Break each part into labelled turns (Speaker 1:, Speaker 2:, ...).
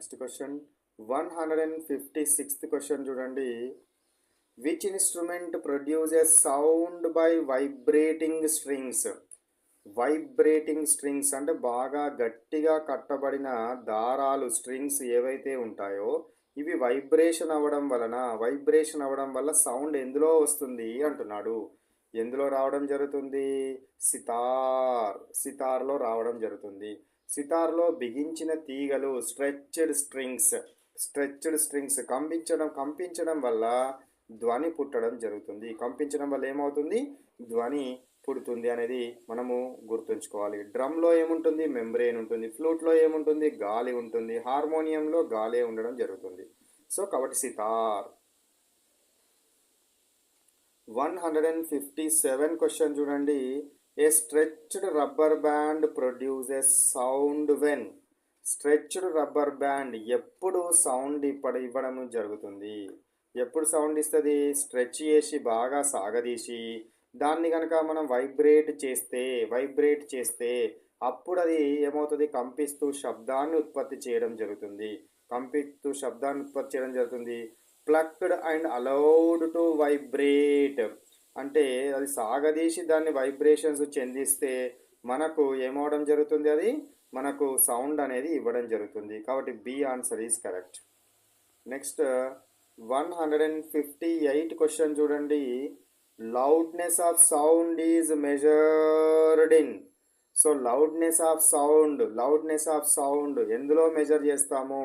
Speaker 1: Next question 156th question చూడండి. Which instrument produces sound by vibrating strings? Vibrating strings అంటే బాగా గట్టిగా కట్టబడిన దారాలు, స్ట్రింగ్స్ ఏవైతే ఉంటాయో ఇవి వైబ్రేషన్ అవ్వడం వల్ల సౌండ్ ఎందులో వస్తుంది అంటున్నాడు. ఎందులో రావడం జరుగుతుంది? సితార్లో రావడం జరుగుతుంది. సితార్లో బిగించిన తీగలు స్ట్రెచ్డ్ స్ట్రింగ్స్ కంపించడం వల్ల ధ్వని పుట్టడం జరుగుతుంది. కంపించడం వల్ల ఏమవుతుంది? ధ్వని పుడుతుంది అనేది మనము గుర్తుంచుకోవాలి. డ్రమ్లో ఏముంటుంది? మెంబ్రెయిన్ ఉంటుంది. ఫ్లూట్లో ఏముంటుంది? గాలి ఉంటుంది. హార్మోనియంలో గాలి ఉండడం జరుగుతుంది. సో కాబట్టి సితార్. 157 క్వశ్చన్ చూడండి. A stretched rubber band produces sound when? Stretched rubber band ఎప్పుడు సౌండ్ ఇవ్వడం జరుగుతుంది? ఎప్పుడు సౌండ్ ఇస్తుంది? స్ట్రెచ్ చేసి బాగా సాగదీసి దాన్ని కనుక మనం వైబ్రేట్ చేస్తే అప్పుడు అది ఏమవుతుంది? కంపిస్తూ శబ్దాన్ని ఉత్పత్తి చేయడం జరుగుతుంది. Plucked and allowed to vibrate అంటే అది సాగదీసి దాన్ని వైబ్రేషన్స్ చెందిస్తే మనకు ఏమవడం జరుగుతుంది? అది మనకు సౌండ్ అనేది ఇవ్వడం జరుగుతుంది. కాబట్టి B answer is correct. Next 158 question చూడండి. Loudness of sound is measured in. So loudness of sound ఎందులో మెజర్ చేస్తాము?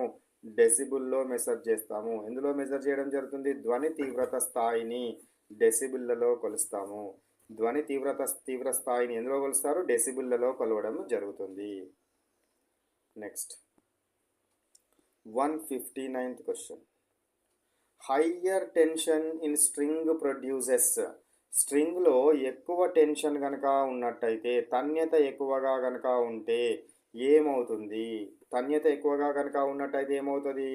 Speaker 1: డెసిబుల్లో మెజర్ చేస్తాము. ఎందులో మెజర్ చేయడం జరుగుతుంది? ధ్వని తీవ్రత స్థాయిని డెసిబుల్లలో కొలుస్తాము. ధ్వని తీవ్ర స్థాయిని ఎందులో కొలుస్తారు? డెసిబుల్లలో కొలవడం జరుగుతుంది. Next 159th question. Higher tension in string produces. స్ట్రింగ్లో ఎక్కువ టెన్షన్ కనుక ఉన్నట్టయితే, తన్యత ఎక్కువగా కనుక ఉంటే ఏమవుతుంది? తన్యత ఎక్కువగా కనుక ఉన్నట్టయితే ఏమవుతుంది?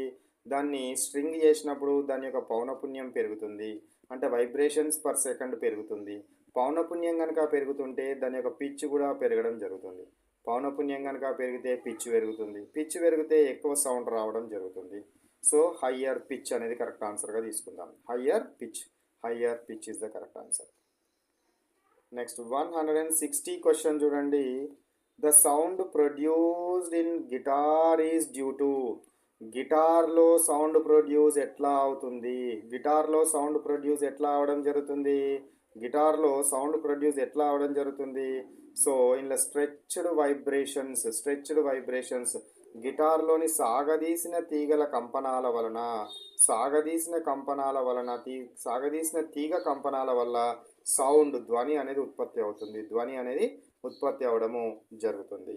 Speaker 1: దాన్ని స్ట్రింగ్ చేసినప్పుడు దాని యొక్క పౌనపున్యం పెరుగుతుంది. అంటే వైబ్రేషన్స్ పర్ సెకండ్ పెరుగుతుంది. పౌనపున్యం కనుక పెరుగుతుంటే దాని యొక్క పిచ్ కూడా పెరగడం జరుగుతుంది. పౌనపున్యం కనుక పెరిగితే పిచ్ పెరుగుతుంది. పిచ్ పెరిగితే ఎక్కువ సౌండ్ రావడం జరుగుతుంది. సో హయ్యర్ పిచ్ అనేది కరెక్ట్ ఆన్సర్గా తీసుకుందాం. Higher pitch is the correct answer. Next 160 question చూడండి. The sound produced in guitar is due to. గిటార్లో సౌండ్ ప్రొడ్యూస్ ఎట్లా అవుతుంది? గిటార్లో సౌండ్ ప్రొడ్యూస్ ఎట్లా అవడం జరుగుతుంది? సో ఇందులో స్ట్రెచ్డ్ వైబ్రేషన్స్ గిటార్లోని సాగదీసిన తీగల కంపనాల వలన సాగదీసిన తీగ కంపనాల వల్ల ధ్వని అనేది ఉత్పత్తి అవడము జరుగుతుంది.